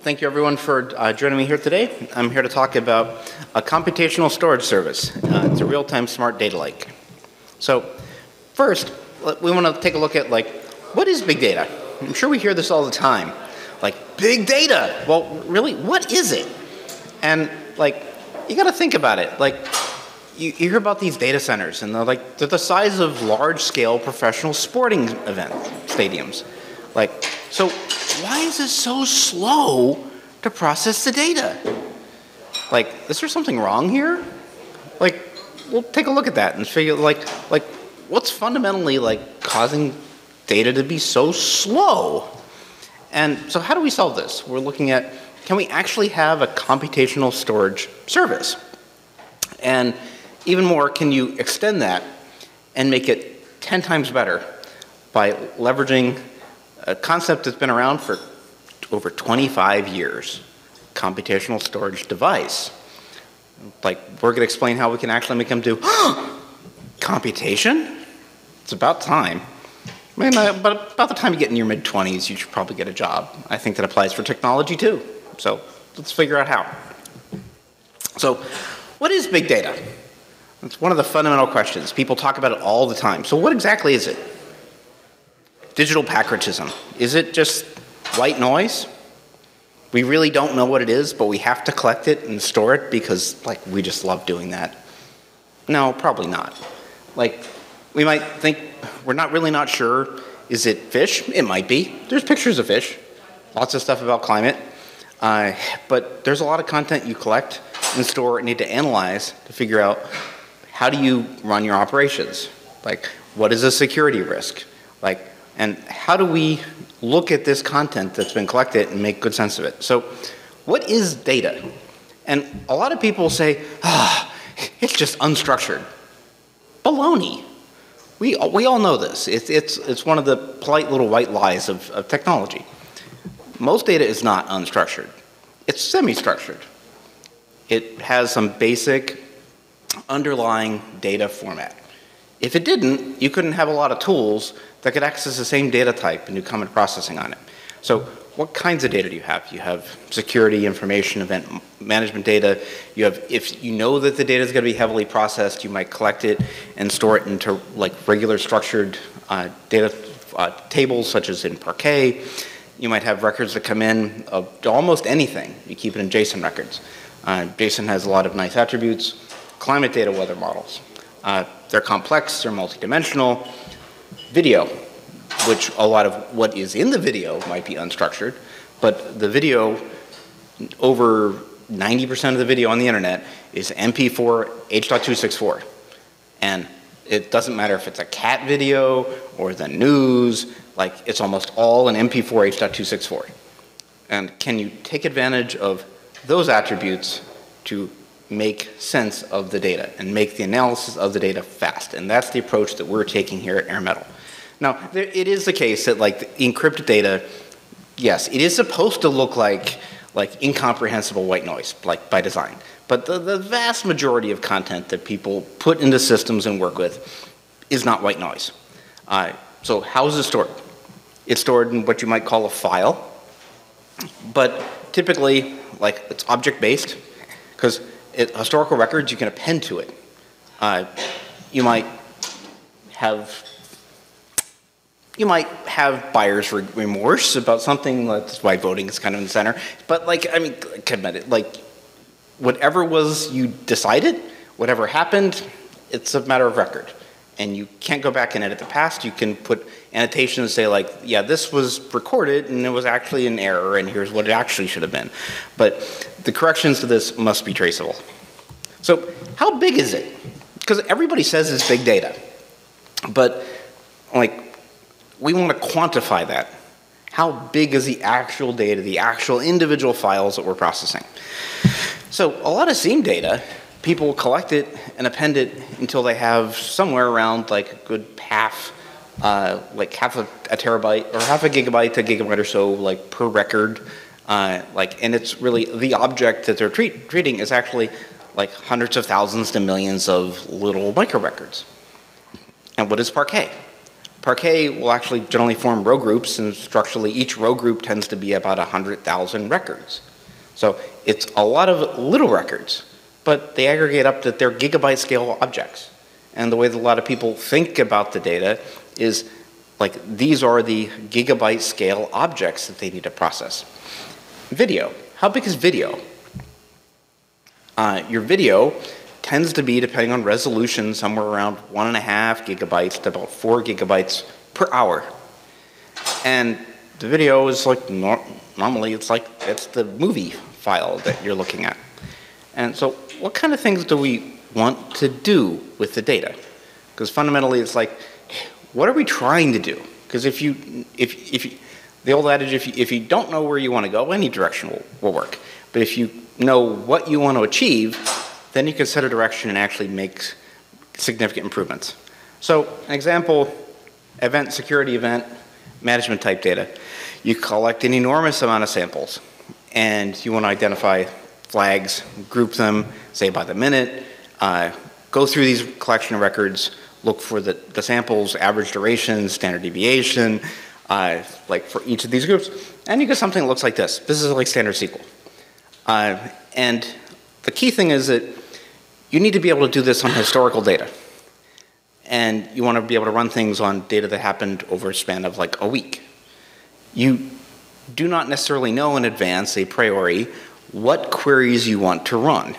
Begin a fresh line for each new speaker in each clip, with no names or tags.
Thank you everyone for joining me here today. I'm here to talk about a computational storage service. It's a real-time smart data lake. So first, we want to take a look at what is big data? I'm sure we hear this all the time. Big data, well really, what is it? And you got to think about it. You hear about these data centers and they're the size of large-scale professional sporting event stadiums. So why is it so slow to process the data? Is there something wrong here? We'll take a look at that and figure what's fundamentally causing data to be so slow? And so how do we solve this? We're looking at, can we actually have a computational storage service? And even more, can you extend that and make it 10 times better by leveraging a concept that's been around for over 25 years, computational storage device. We're going to explain how we can actually make them do computation? It's about time. But about the time you get in your mid-20s, you should probably get a job. I think that applies for technology too. So let's figure out how. So what is big data? It's one of the fundamental questions. People talk about it all the time. So what exactly is it? Digital patriotism. Is it just white noise? We really don't know what it is, but we have to collect it and store it because we just love doing that. No, probably not. We might think, we're not sure. Is it fish? It might be. There's pictures of fish. Lots of stuff about climate. But there's a lot of content you collect and store and need to analyze to figure out how do you run your operations? What is a security risk? And how do we look at this content that's been collected and make good sense of it? So what is data? And a lot of people say, it's just unstructured. Baloney. We all know this. It's one of the polite little white lies of technology. Most data is not unstructured. It's semi-structured. It has some basic underlying data format. If it didn't, you couldn't have a lot of tools that could access the same data type and do common processing on it. So what kinds of data do you have? You have security, information, event management data. You have, if you know that the data is going to be heavily processed, you might collect it and store it into regular structured data tables, such as in Parquet. You might have records that come in of almost anything. You keep it in JSON records. JSON has a lot of nice attributes. Climate data, weather models. They're complex, they're multidimensional. Video, which a lot of what is in the video might be unstructured, but the video, over 90% of the video on the internet is MP4 H.264. And it doesn't matter if it's a cat video or the news, it's almost all an MP4 H.264. And can you take advantage of those attributes to make sense of the data and make the analysis of the data fast? And that's the approach that we're taking here at AirMettle. Now, it is the case that the encrypted data, yes, it is supposed to look like incomprehensible white noise, by design. But the vast majority of content that people put into systems and work with is not white noise. So how is it stored? It's stored in what you might call a file, but typically it's object-based, because historical records you can append to it. You might have buyer's remorse about something. That's why voting is kind of in the center. But admit it, whatever was you decided, whatever happened, it's a matter of record. And you can't go back and edit the past. You can put annotations and say yeah, this was recorded and it was actually an error and here's what it actually should have been. But the corrections to this must be traceable. So how big is it? Because everybody says it's big data. But we want to quantify that. How big is the actual data, the actual individual files that we're processing? So a lot of SIEM data, people collect it and append it until they have somewhere around a good half a terabyte or half a gigabyte to a gigabyte or so per record. And it's really the object that they're treating is actually hundreds of thousands to millions of little micro records. And what is Parquet? Parquet will actually generally form row groups, and structurally each row group tends to be about 100,000 records. So it's a lot of little records, but they aggregate up that they're gigabyte scale objects. And the way that a lot of people think about the data is like these are the gigabyte scale objects that they need to process. Video. How big is video? Your video tends to be, depending on resolution, somewhere around 1.5 gigabytes to about 4 gigabytes per hour. And the video is like, normally it's the movie file that you're looking at. And so what kind of things do we want to do with the data? Because fundamentally it's like, what are we trying to do? Because if you, the old adage, if you don't know where you want to go, any direction will work. But if you know what you want to achieve, then you can set a direction and actually make significant improvements. So an example, security event, management type data. You collect an enormous amount of samples and you want to identify flags, group them, say by the minute, go through these collection of records, look for the samples, average duration, standard deviation, like for each of these groups, and you get something that looks like this. This is like standard SQL. And the key thing is that you need to be able to do this on historical data. And you want to be able to run things on data that happened over a span of like a week. You do not necessarily know in advance, a priori, what queries you want to run.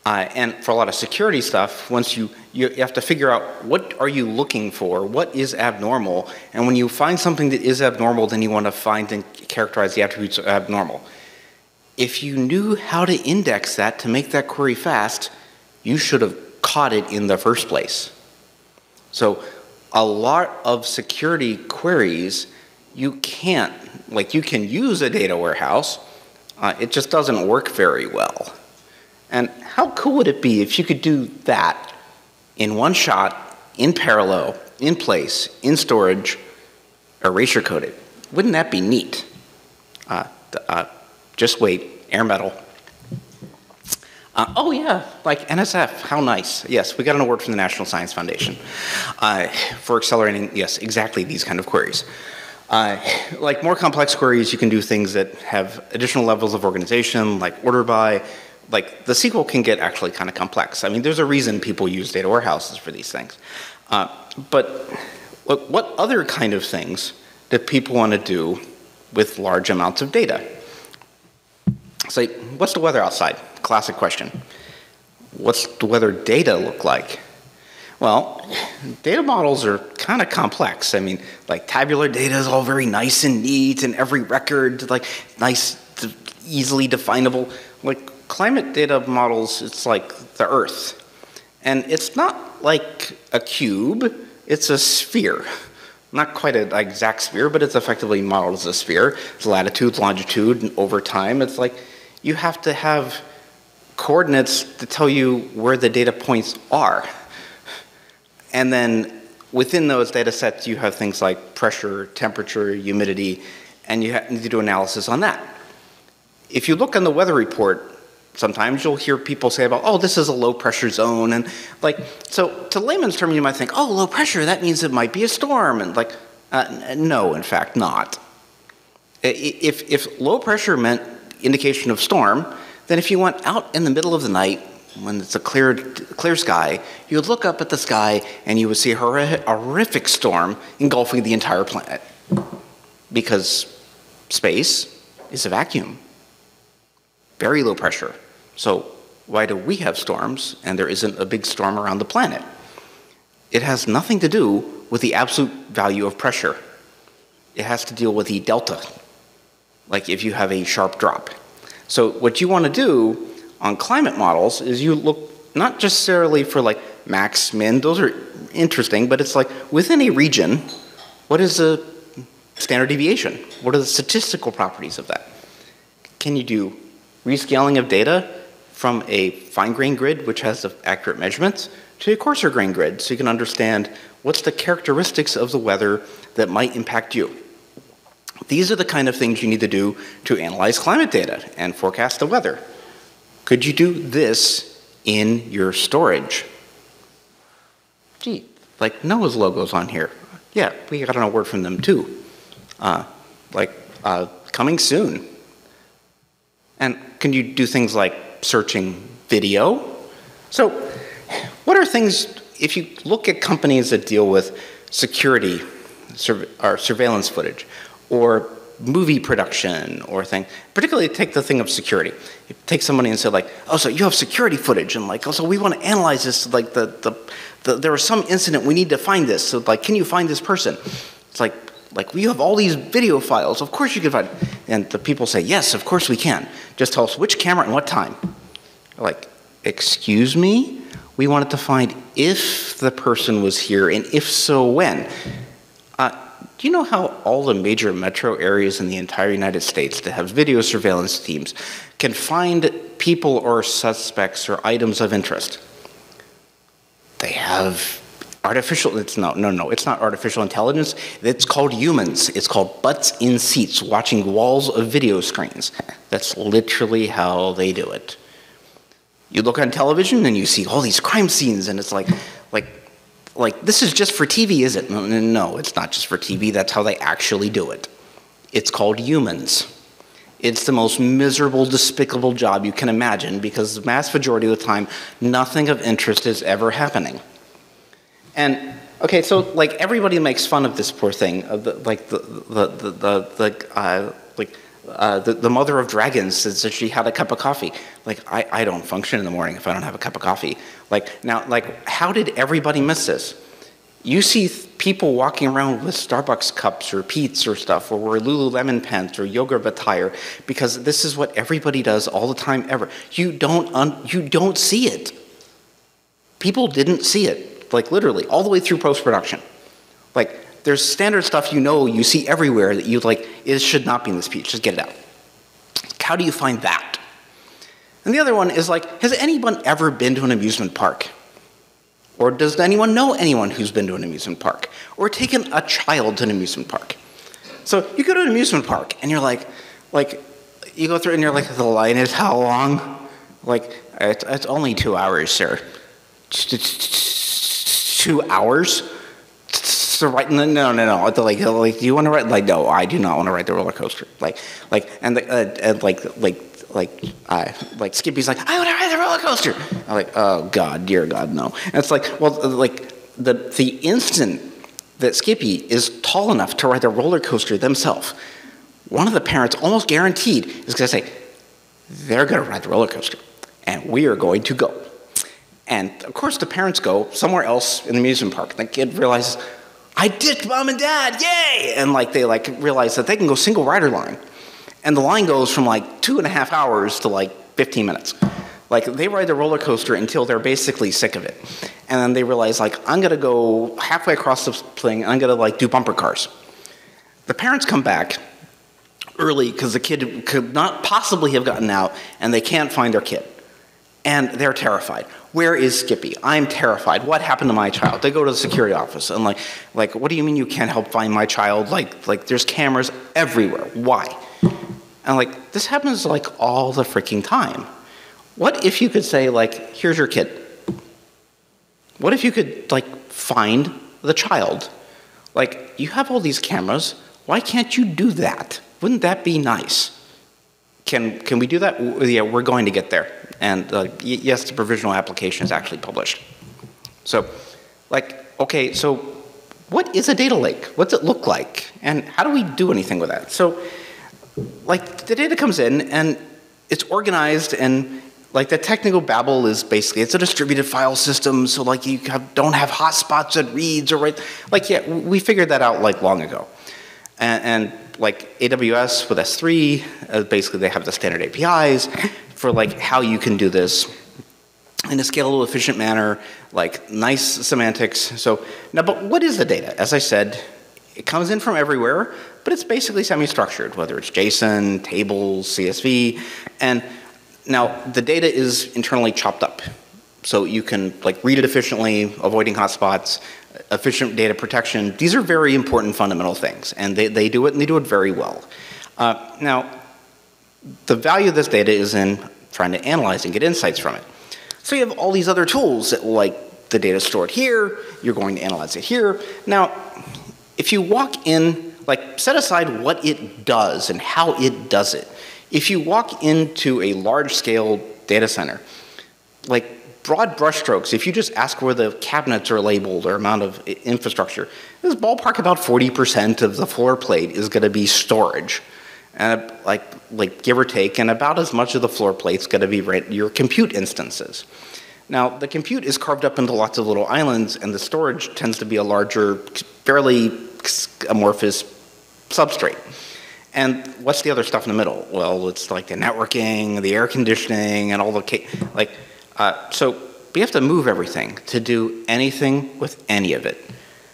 And for a lot of security stuff, once you have to figure out what are you looking for, what is abnormal, and when you find something that is abnormal, then you want to find and characterize the attributes of abnormal. If you knew how to index that to make that query fast, you should have caught it in the first place. So a lot of security queries, you can't, like you can use a data warehouse, it just doesn't work very well. And how cool would it be if you could do that in one shot, in parallel, in place, in storage, erasure coded? Wouldn't that be neat? Just wait, AirMettle. Oh yeah, like NSF, how nice. Yes, we got an award from the National Science Foundation for accelerating, yes, exactly these kind of queries. Like more complex queries, you can do things that have additional levels of organization, like order by. Like the SQL can get actually kind of complex. I mean, there's a reason people use data warehouses for these things. But what other kind of things do people want to do with large amounts of data? Say, what's the weather outside? Classic question. What's the weather data look like? Well, data models are kind of complex. I mean, like tabular data is all very nice and neat, and every record, like nice, easily definable. Like climate data models, it's like the Earth. And it's not like a cube, it's a sphere. Not quite an exact sphere, but it's effectively modeled as a sphere. It's latitude, longitude, and over time, it's like you have to have coordinates to tell you where the data points are. And then within those data sets, you have things like pressure, temperature, humidity, and you need to do analysis on that. If you look on the weather report, sometimes you'll hear people say about, oh, this is a low pressure zone. And like, so to layman's term, you might think, oh, low pressure, that means it might be a storm. And like, no, in fact, not. If low pressure meant indication of storm, then if you went out in the middle of the night when it's a clear sky, you would look up at the sky and you would see a horrific storm engulfing the entire planet. Because space is a vacuum. Very low pressure. So why do we have storms and there isn't a big storm around the planet? It has nothing to do with the absolute value of pressure. It has to deal with the delta, like if you have a sharp drop. So what you want to do on climate models is you look not necessarily for like max, min, those are interesting, but it's like within a region, what is the standard deviation? What are the statistical properties of that? Can you do rescaling of data from a fine-grained grid, which has the accurate measurements, to a coarser-grained grid, so you can understand what's the characteristics of the weather that might impact you. These are the kind of things you need to do to analyze climate data and forecast the weather. Could you do this in your storage? Gee, like Noah's logo's on here. Yeah, we got an award from them too. Coming soon. And can you do things like searching video? So what are things, if you look at companies that deal with security or surveillance footage or movie production or thing, particularly take the thing of security. You take somebody and say like, oh, so you have security footage and like, oh, so we want to analyze this, like there was some incident, we need to find this, so like, can you find this person? It's like we have all these video files, of course you can find it. And the people say, yes, of course we can. Just tell us which camera and what time. Like, excuse me? We wanted to find if the person was here, and if so, when. Do you know how all the major metro areas in the entire United States that have video surveillance teams can find people or suspects or items of interest? They have artificial, it's not artificial intelligence. It's called humans. It's called butts in seats watching walls of video screens. That's literally how they do it. You look on television and you see all these crime scenes and it's like this is just for TV, is it? No, it's not just for TV. That's how they actually do it. It's called humans. It's the most miserable, despicable job you can imagine because the vast majority of the time, nothing of interest is ever happening. And okay, so like everybody makes fun of this poor thing, of the mother of dragons says that she had a cup of coffee. Like I don't function in the morning if I don't have a cup of coffee. How did everybody miss this? You see people walking around with Starbucks cups or Pete's or stuff, or wear Lululemon pants or yoga attire, because this is what everybody does all the time ever. You don't see it. People didn't see it, like literally, all the way through post-production. Like, there's standard stuff you see everywhere that you like, it should not be in this speech, just get it out. How do you find that? And the other one is like, has anyone ever been to an amusement park? Or does anyone know anyone who's been to an amusement park? Or taken a child to an amusement park? So you go to an amusement park and you're like, you go through and you're like, the line is how long? Like, it's only 2 hours, sir. 2 hours? So right, no. Like, do you want to ride? Like, no, I do not want to ride the roller coaster. Like Skippy's like, I want to ride the roller coaster. I'm like, oh God, dear God, no. And it's like, well, like the instant that Skippy is tall enough to ride the roller coaster themselves, one of the parents almost guaranteed is going to say, they're going to ride the roller coaster, and we are going to go. And of course, the parents go somewhere else in the amusement park. The kid realizes, I ditched mom and dad, yay! And like they like realize that they can go single rider line. And the line goes from like 2.5 hours to like 15 minutes. Like they ride the roller coaster until they're basically sick of it. And then they realize like, I'm gonna go halfway across the thing, I'm gonna like do bumper cars. The parents come back early because the kid could not possibly have gotten out and they can't find their kid. And they're terrified. Where is Skippy? I'm terrified. What happened to my child? They go to the security office and like, what do you mean you can't help find my child? Like there's cameras everywhere. Why? And like, this happens like all the freaking time. What if you could say like, here's your kid? What if you could like find the child? Like, you have all these cameras. Why can't you do that? Wouldn't that be nice? Can we do that? Yeah, we're going to get there. And yes, the provisional application is actually published. So, like, okay, so what is a data lake? What's it look like? And how do we do anything with that? So, like, the data comes in and it's organized, and like the technical babble is basically, it's a distributed file system, so like you don't have hotspots that reads or right. Like, yeah, we figured that out like long ago. And like AWS with S3, basically they have the standard APIs for like how you can do this in a scalable, efficient manner, like nice semantics. So now, but what is the data? As I said, it comes in from everywhere, but it's basically semi-structured, whether it's JSON, tables, CSV, and now the data is internally chopped up. So you can like read it efficiently, avoiding hotspots, efficient data protection. These are very important fundamental things, and they do it, and they do it very well. Now, the value of this data is in trying to analyze and get insights from it. So you have all these other tools that, like, the data stored here, you're going to analyze it here. Now, if you walk in, like set aside what it does and how it does it. If you walk into a large-scale data center, like broad brushstrokes, if you just ask where the cabinets are labeled or amount of infrastructure, this ballpark about 40% of the floor plate is going to be storage. And like give or take, and about as much of the floor plate's going to be your compute instances. Now, the compute is carved up into lots of little islands, and the storage tends to be a larger, fairly amorphous substrate. And what's the other stuff in the middle? Well, it's like the networking, the air conditioning, and all the so we have to move everything to do anything with any of it.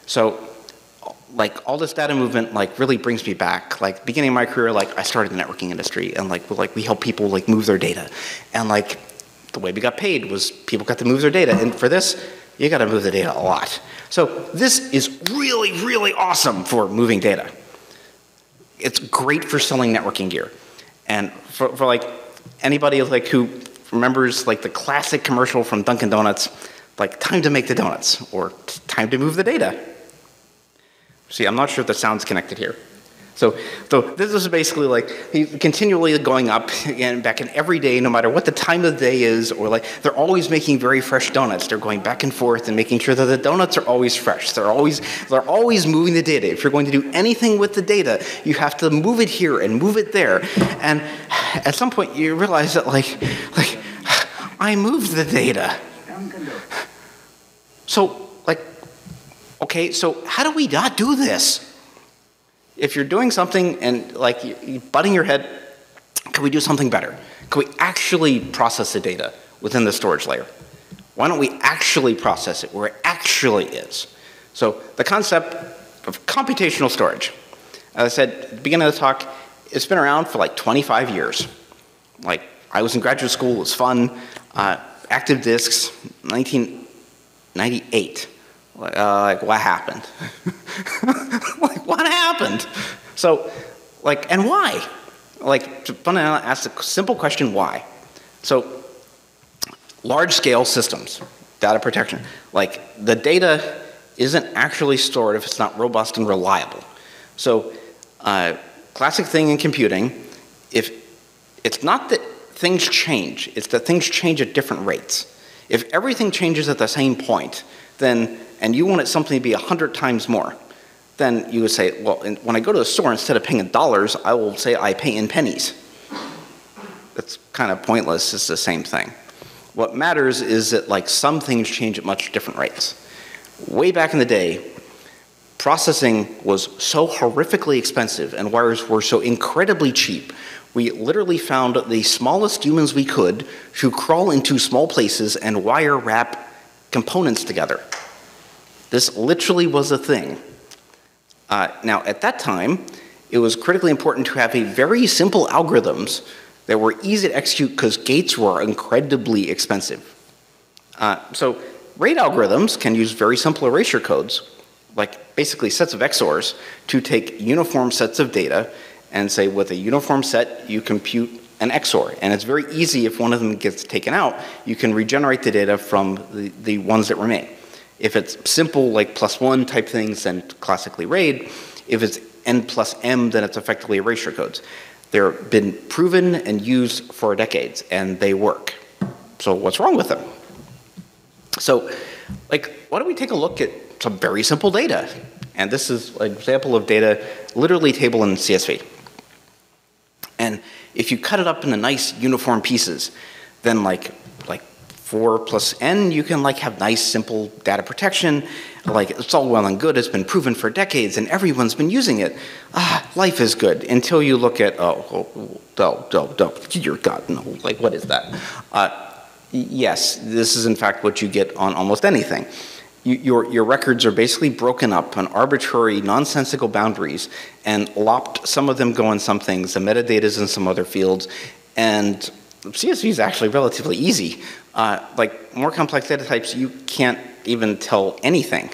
So, like all this data movement, like really brings me back. Like beginning of my career, like I started in the networking industry, and like we help people like move their data, and like the way we got paid was people got to move their data, and for this, you got to move the data a lot. So this is really, really awesome for moving data. It's great for selling networking gear, and for like anybody like who remembers like the classic commercial from Dunkin' Donuts, like time to make the donuts or time to move the data. See, I'm not sure if the sound's connected here. So this is basically like continually going up and back in every day, no matter what the time of the day is, or like they're always making very fresh donuts. They're going back and forth and making sure that the donuts are always fresh. They're always moving the data. If you're going to do anything with the data, you have to move it here and move it there. And at some point you realize that like I moved the data. So like, okay, so how do we not do this? If you're doing something and like you're butting your head, can we do something better? Can we actually process the data within the storage layer? Why don't we actually process it where it actually is? So the concept of computational storage, as I said at the beginning of the talk, it's been around for like 25 years. Like I was in graduate school, it was fun. Active disks, 1998. Like what happened? Like what happened? So, like, and why? Like, fundamentally ask the simple question, why? So, large-scale systems, data protection. Like, the data isn't actually stored if it's not robust and reliable. So, classic thing in computing, if it's not that things change, it's that things change at different rates. If everything changes at the same point, then and you want something to be 100 times more, then you would say, well, when I go to the store, instead of paying in dollars, I will say I pay in pennies. That's kind of pointless. It's the same thing. What matters is that like some things change at much different rates. Way back in the day, processing was so horrifically expensive and wires were so incredibly cheap, we literally found the smallest humans we could to crawl into small places and wire wrap components together. This literally was a thing. Now, at that time, it was critically important to have a very simple algorithms that were easy to execute because gates were incredibly expensive. So RAID algorithms can use very simple erasure codes, like basically sets of XORs, to take uniform sets of data and say with a uniform set, you compute an XOR. And it's very easy if one of them gets taken out, you can regenerate the data from the ones that remain. If it's simple, like +1 type things, then classically RAID. If it's n plus m, then it's effectively erasure codes. They're been proven and used for decades, and they work. So what's wrong with them? So, like, why don't we take a look at some very simple data? And this is an example of data, literally table in CSV. And if you cut it up into nice uniform pieces, then like 4 plus n, you can like have nice simple data protection. Like it's all well and good, it's been proven for decades and everyone's been using it. Life is good until you look at, dear God, no, like what is that? Yes, this is in fact what you get on almost anything. Your records are basically broken up on arbitrary, nonsensical boundaries and lopped. Some of them go in some things, the metadata is in some other fields, and CSV is actually relatively easy. Like more complex data types, you can't even tell anything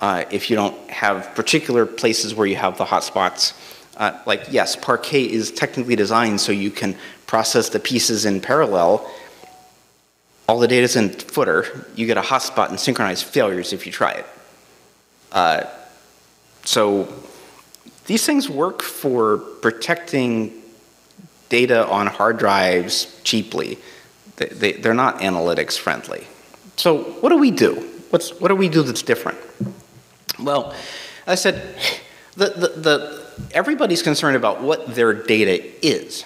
if you don't have particular places where you have the hotspots. Like yes, Parquet is technically designed so you can process the pieces in parallel. All the data's in footer. You get a hotspot and synchronize failures if you try it. So these things work for protecting data on hard drives cheaply. They're not analytics friendly. So what do we do? What do we do that's different? Well, as I said, everybody's concerned about what their data is.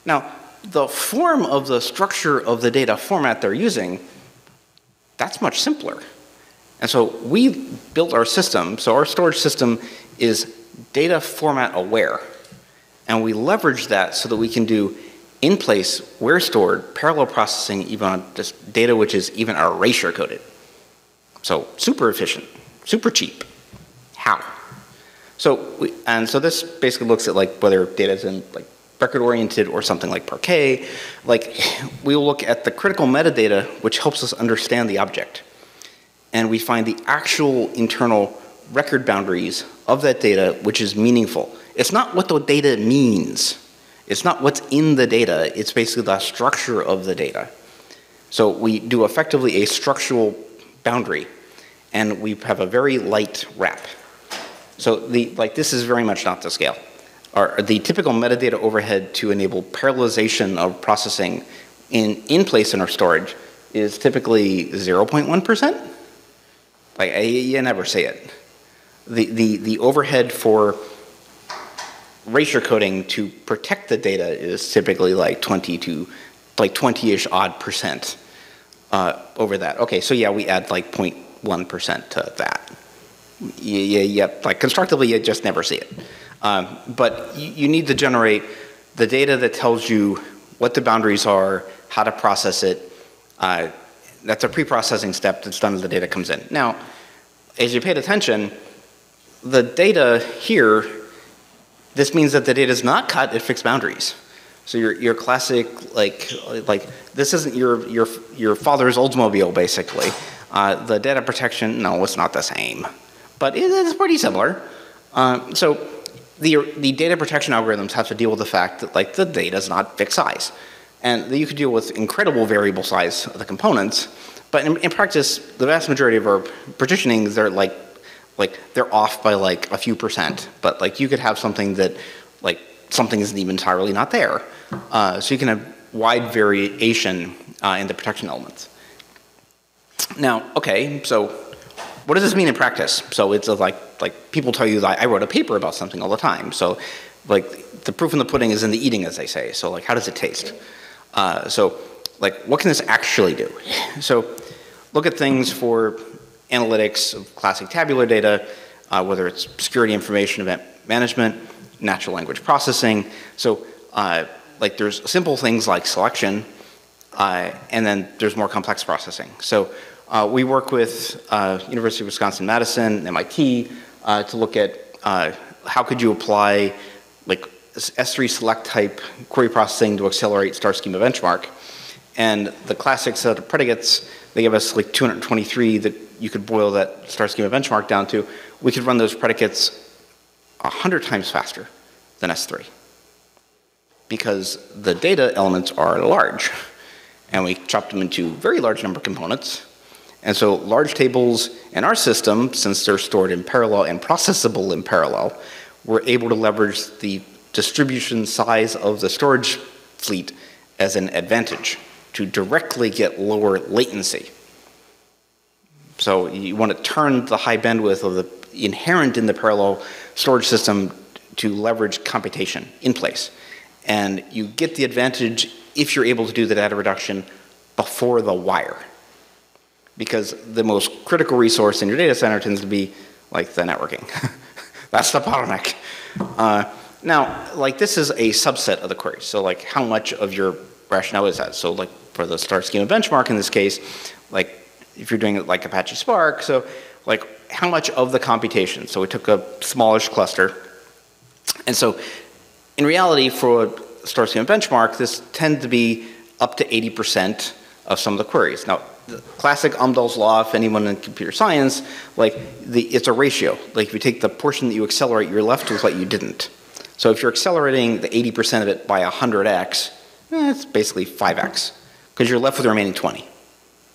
Now, the form of the structure of the data format they're using, that's much simpler. And so we built our system, so our storage system is data format aware. And we leverage that so that we can do in place, where stored, parallel processing even on just data which is even erasure coded. So super efficient, super cheap. How? So this basically looks at like whether data is in like record oriented or something like Parquet. Like we'll look at the critical metadata which helps us understand the object. And we find the actual internal record boundaries of that data which is meaningful. It's not what the data means. It's not what's in the data. It's basically the structure of the data. So we do effectively a structural boundary, and we have a very light wrap. So this is very much not to scale. The typical metadata overhead to enable parallelization of processing in place in our storage is typically 0.1%. Like you never see it. The overhead for erasure coding to protect the data is typically like 20-ish odd percent over that. Okay, so yeah, we add like 0.1% to that. Like constructively, you just never see it. But you need to generate the data that tells you what the boundaries are, how to process it. That's a pre-processing step that's done as the data comes in. Now, as you paid attention, the data here, this means that the data is not cut at fixed boundaries. So your classic, like this isn't your father's Oldsmobile, basically. The data protection, no, it's not the same. But it is pretty similar. So the data protection algorithms have to deal with the fact that like the data is not fixed size. And you could deal with incredible variable size of the components, but in practice, the vast majority of our partitionings, they're like they're off by like a few percent, but like you could have something that like something isn't even entirely not there. So you can have wide variation in the protection elements. Now, okay, so what does this mean in practice? So it's like people tell you that I wrote a paper about something all the time. So like the proof in the pudding is in the eating, as they say. So like how does it taste? So like what can this actually do? So look at things for analytics of classic tabular data, whether it's security information event management, natural language processing. So like there's simple things like selection, and then there's more complex processing. So we work with University of Wisconsin-Madison, MIT, to look at how could you apply like S3 select type query processing to accelerate star schema benchmark. And the classic set of predicates, they give us like 223 that you could boil that star schema benchmark down to. We could run those predicates 100 times faster than S3 because the data elements are large and we chop them into very large number of components. And so large tables in our system, since they're stored in parallel and processable in parallel, we're able to leverage the distribution size of the storage fleet as an advantage to directly get lower latency. So you want to turn the high bandwidth of the inherent in the parallel storage system to leverage computation in place. And you get the advantage if you're able to do the data reduction before the wire. Because the most critical resource in your data center tends to be like the networking. That's the bottleneck. Now, like this is a subset of the query. So like how much of your rationale is that? So like for the star schema benchmark in this case, like if you're doing it like Apache Spark, so like how much of the computation? So we took a smallish cluster. And so in reality for a star schema benchmark, this tends to be up to 80% of some of the queries. Now, the classic Amdahl's law, if anyone in computer science, like it's a ratio. Like if you take the portion that you accelerate, you're left with what you didn't. So if you're accelerating the 80% of it by 100x, it's basically 5x, because you're left with the remaining 20.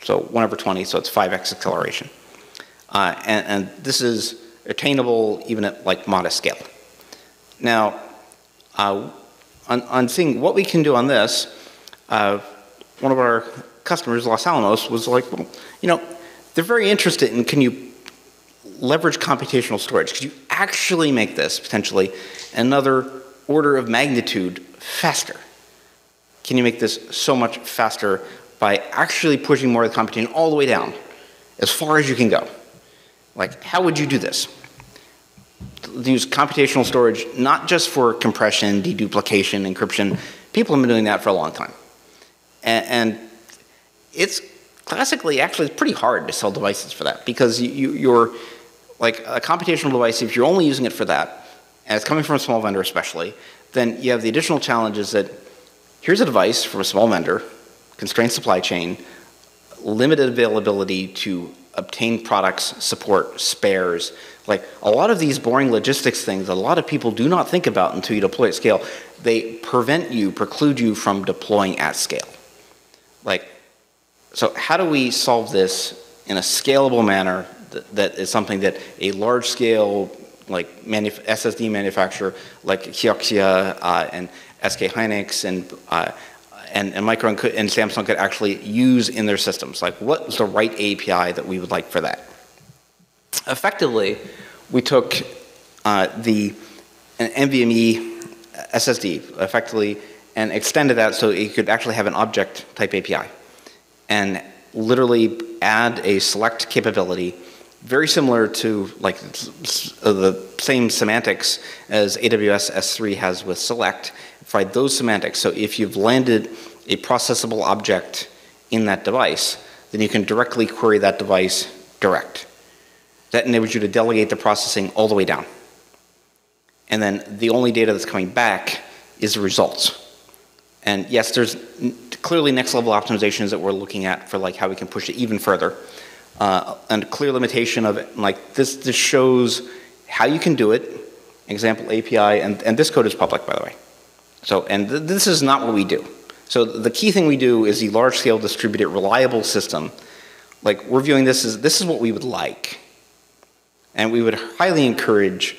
So 1 over 20, so it's 5x acceleration. And this is attainable even at like modest scale. Now, on seeing what we can do on this, one of our customers, Los Alamos, was like, well, you know, they're very interested in, can you leverage computational storage? Could you actually make this potentially another order of magnitude faster? Can you make this so much faster by actually pushing more of the computation all the way down, as far as you can go? Like, how would you do this? Use computational storage, not just for compression, deduplication, encryption. People have been doing that for a long time. And it's classically, actually, it's pretty hard to sell devices for that, because you're, like a computational device, if you're only using it for that, and it's coming from a small vendor especially, then you have the additional challenges that here's a device from a small vendor, constrained supply chain, limited availability to obtain products, support, spares. Like a lot of these boring logistics things a lot of people do not think about until you deploy at scale. They preclude you from deploying at scale. Like, so how do we solve this in a scalable manner that is something that a large scale like SSD manufacturer like Kioxia and SK Hynix and Micro and Samsung could actually use in their systems? Like, what was the right API that we would like for that? Effectively, we took an NVMe SSD effectively and extended that so it could actually have an object type API and literally add a select capability very similar to like the same semantics as AWS S3 has with select. Provide those semantics. So if you've landed a processable object in that device, then you can directly query that device direct. That enables you to delegate the processing all the way down. And then the only data that's coming back is the results. And yes, there's clearly next level optimizations that we're looking at for like how we can push it even further. And clear limitation of it, like this shows how you can do it, example API, and this code is public, by the way. So, and this is not what we do. So the key thing we do is the large scale distributed reliable system. Like we're viewing this as, this is what we would like. And we would highly encourage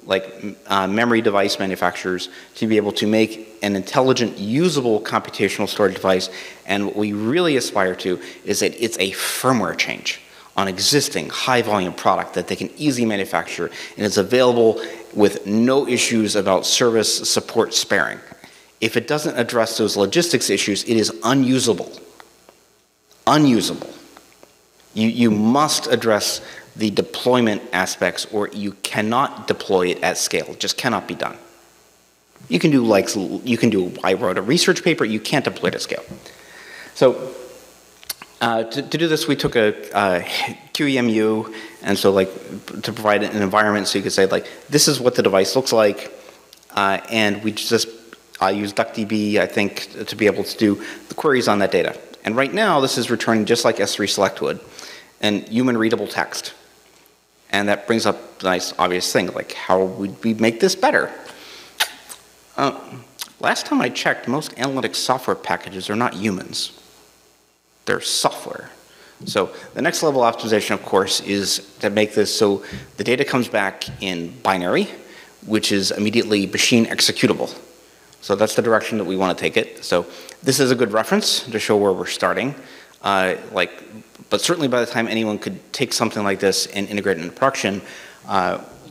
like memory device manufacturers to be able to make an intelligent, usable computational storage device. And what we really aspire to is that it's a firmware change on existing high volume product that they can easily manufacture, and it's available with no issues about service, support, sparing. If it doesn't address those logistics issues, it is unusable. Unusable. You must address the deployment aspects, or you cannot deploy it at scale. It just cannot be done. You can do like, I wrote a research paper, you can't deploy it at scale. So to do this, we took a QEMU, and so like to provide an environment so you could say like, this is what the device looks like, and we just use DuckDB, I think, to be able to do the queries on that data. And right now, this is returning just like S3 Select would, and human readable text. And that brings up the nice obvious thing, like how would we make this better? Last time I checked, most analytics software packages are not humans. They're software. So the next level optimization, of course, is to make this so the data comes back in binary, which is immediately machine executable. So that's the direction that we want to take it. So this is a good reference to show where we're starting. But certainly by the time anyone could take something like this and integrate it into production,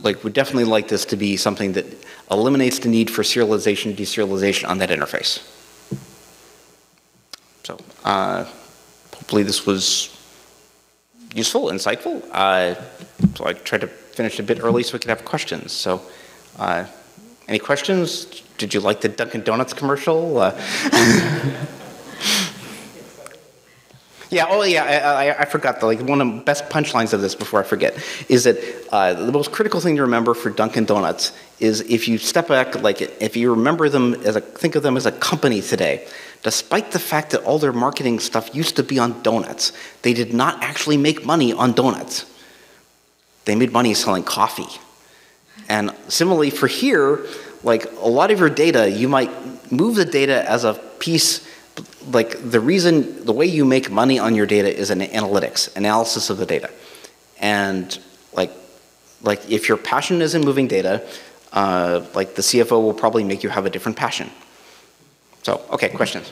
we'd definitely like this to be something that eliminates the need for serialization, deserialization on that interface. So hopefully this was useful, insightful. So I tried to finish a bit early so we could have questions. So any questions? Did you like the Dunkin' Donuts commercial? Yeah, oh yeah, I forgot, like one of the best punchlines of this before I forget, is that the most critical thing to remember for Dunkin' Donuts is if you step back, like if you remember them as think of them as a company today, despite the fact that all their marketing stuff used to be on donuts, they did not actually make money on donuts. They made money selling coffee. And similarly for here, like a lot of your data, you might move the data as a piece. Like the way you make money on your data is an analytics, analysis of the data. And like like if your passion is in moving data, like the CFO will probably make you have a different passion. So, okay, questions?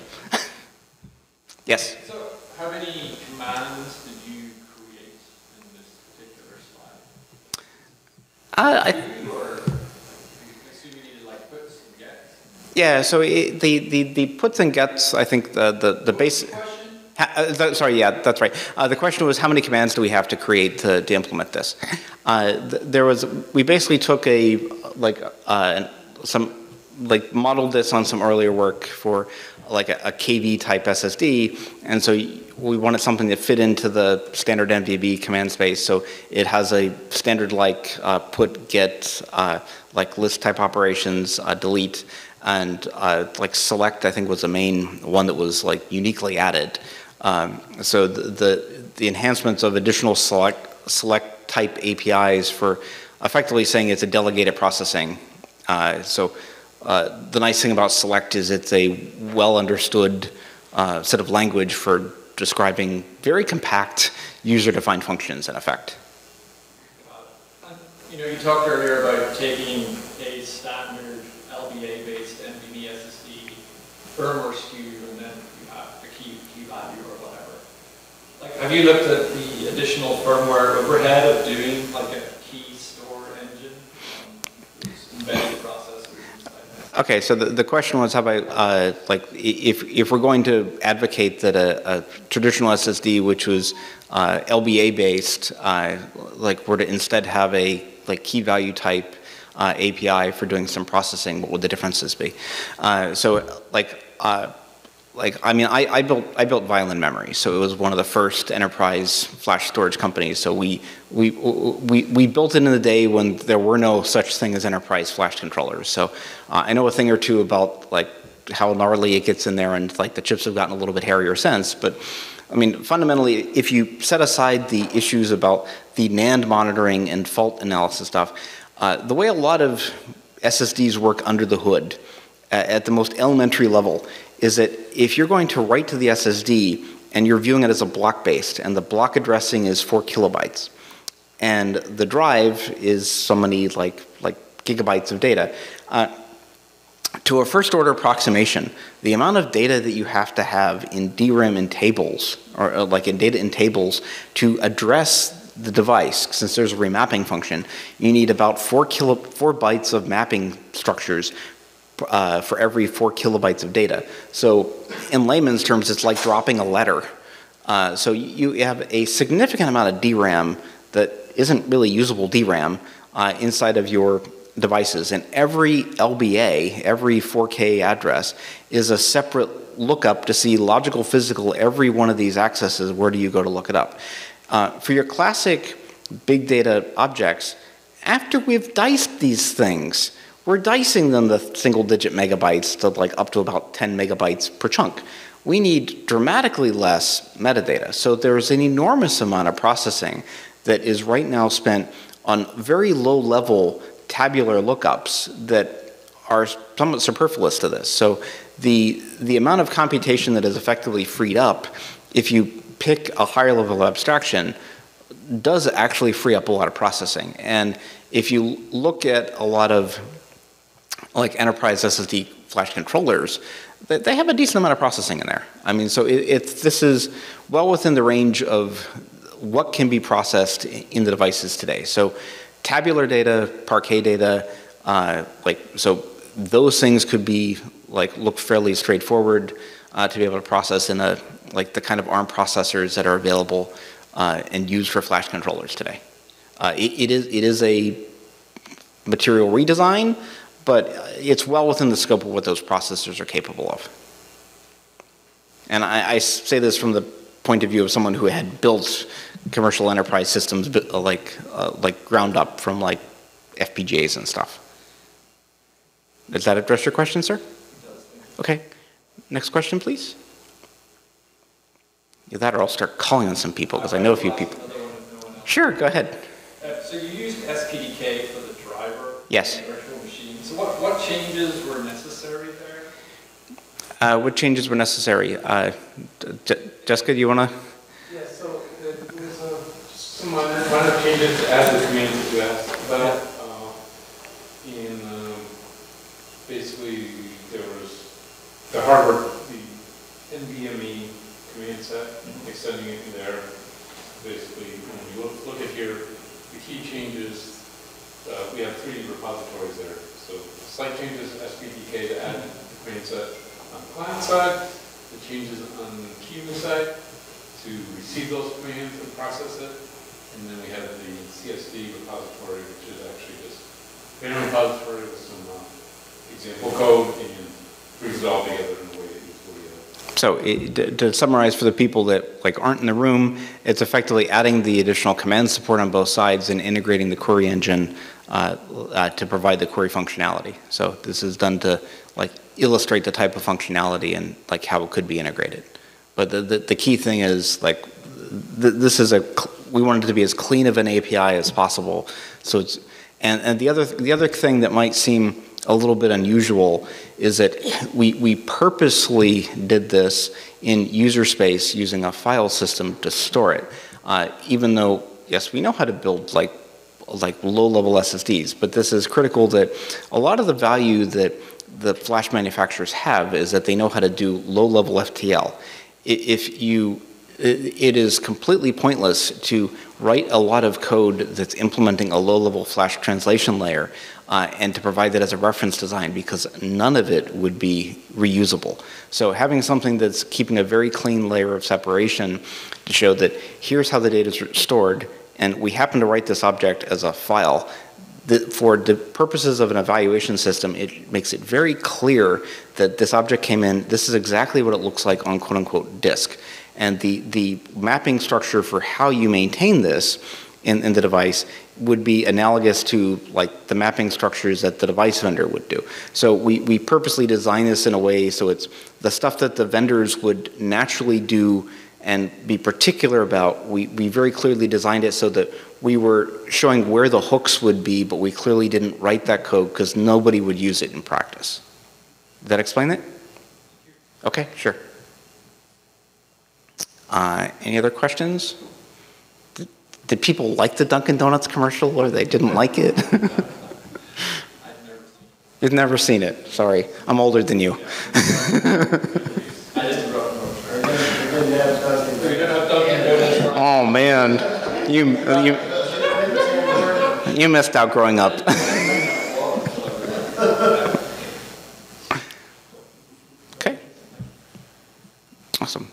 Yes?
So, how many commands did you create in this particular slide?
I
assume you needed like puts and gets?
Yeah, so the puts and gets, I think the base. Sorry, yeah, that's right. The question was how many commands do we have to create to implement this? We basically took modeled this on some earlier work for like a KV type SSD, and so we wanted something that fit into the standard MVB command space. So it has a standard like put, get, like list type operations, delete, and like select. I think was the main one that was like uniquely added. So the enhancements of additional select type APIs for effectively saying it's a delegated processing. The nice thing about select is it's a well understood set of language for describing very compact user-defined functions in effect.
You talked earlier about taking a standard LBA-based NVMe SSD, firmware SKU, and then you have a key value or whatever. Like, have you looked at the additional firmware overhead of doing like a key store engine, embedded processors?
Okay, so the question was how about like if we're going to advocate that a traditional SSD, which was LBA based, like were to instead have a like key value type API for doing some processing, what would the differences be? I mean, I built Violin Memory, so it was one of the first enterprise flash storage companies. So we built it in the day when there were no such thing as enterprise flash controllers. So I know a thing or two about like how gnarly it gets in there, and like the chips have gotten a little bit hairier since. But I mean, fundamentally, if you set aside the issues about the NAND monitoring and fault analysis stuff, the way a lot of SSDs work under the hood at the most elementary level is that if you're going to write to the SSD and you're viewing it as a block-based, and the block addressing is 4 kilobytes, and the drive is so many like gigabytes of data, to a first-order approximation, the amount of data that you have to have in DRAM in tables, or like in data in tables, to address the device, since there's a remapping function, you need about 4 bytes of mapping structures for every 4 kilobytes of data. So in layman's terms, it's like dropping a letter. So you have a significant amount of DRAM that isn't really usable DRAM inside of your devices. And every LBA, every 4K address, is a separate lookup to see logical, physical, every one of these accesses, where do you go to look it up? For your classic big data objects, after we've diced these things, we're dicing them to single-digit megabytes to like up to about 10 megabytes per chunk. We need dramatically less metadata. So there's an enormous amount of processing that is right now spent on very low-level tabular lookups that are somewhat superfluous to this. So the amount of computation that is effectively freed up, if you pick a higher level of abstraction, does actually free up a lot of processing. And if you look at a lot of like enterprise SSD flash controllers, they have a decent amount of processing in there. I mean, so this is well within the range of what can be processed in the devices today. So tabular data, Parquet data, so those things could be look fairly straightforward to be able to process in the kind of ARM processors that are available and used for flash controllers today. It is a material redesign, but it's well within the scope of what those processors are capable of. And I say this from the point of view of someone who had built commercial enterprise systems ground up from FPGAs and stuff. Does that address your question, sir? It does. Okay. Next question, please. Either that or I'll start calling on some people because I know a few people. Sure, go ahead.
So you used SPDK for the driver?
Yes.
The virtual machine. So what changes were necessary there?
What changes were necessary? Jessica, do you want to?
Yeah, so there's some minor changes to add the commands that you asked. about. Basically, there was the hardware, the NVMe command set, extending it in there. Basically, when you look at here, the key changes, we have 3 repositories there. So slight changes SPDK to add the command set on the client side, the changes on the QEMU side to receive those commands and process it. And then we have the CSD repository, which is actually just main repository with some example code and brings it all together in a way that usually.
So to summarize for the people that like aren't in the room, it's effectively adding the additional command support on both sides and integrating the query engine to provide the query functionality. So this is done to like illustrate the type of functionality and like how it could be integrated. But the key thing is like this is we want it to be as clean of an API as possible. So it's and the other thing that might seem a little bit unusual is that we purposely did this in user space using a file system to store it. Even though, yes, we know how to build like low-level SSDs, but this is critical that a lot of the value that the flash manufacturers have is that they know how to do low-level FTL. It is completely pointless to write a lot of code that's implementing a low-level flash translation layer and to provide that as a reference design because none of it would be reusable. So having something that's keeping a very clean layer of separation to show that here's how the data is stored and we happen to write this object as a file, that for the purposes of an evaluation system, it makes it very clear that this object came in, this is exactly what it looks like on quote-unquote disk. And the mapping structure for how you maintain this in the device would be analogous to like the mapping structures that the device vendor would do. So we purposely design this in a way so it's the stuff that the vendors would naturally do and be particular about. We very clearly designed it so that we were showing where the hooks would be, but we clearly didn't write that code because nobody would use it in practice. Did that explain it? Okay, sure. Any other questions? Did people like the Dunkin' Donuts commercial or they didn't like it? You've never seen it. Sorry, I'm older than you. Oh man, you missed out growing up. Okay. Awesome.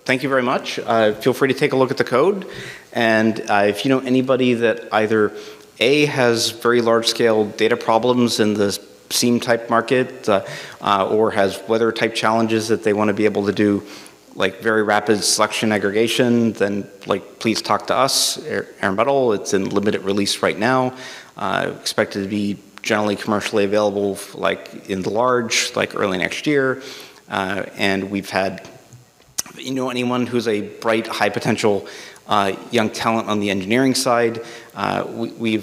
Thank you very much. Feel free to take a look at the code. And if you know anybody that either A, has very large-scale data problems in the SIEM type market, or has weather type challenges that they want to be able to do like very rapid selection aggregation, then like please talk to us, AirMettle. It's in limited release right now. Expected to be generally commercially available like in the large, like early next year. And we've had, you know, anyone who's a bright, high potential young talent on the engineering side. We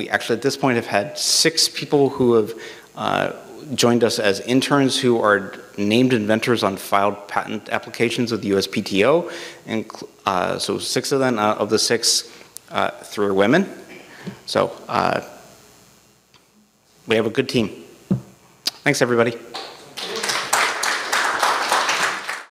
actually at this point have had 6 people who have joined us as interns who are named inventors on filed patent applications with the USPTO. And so 6 of them of the 6, 3 are women. So we have a good team. Thanks, everybody.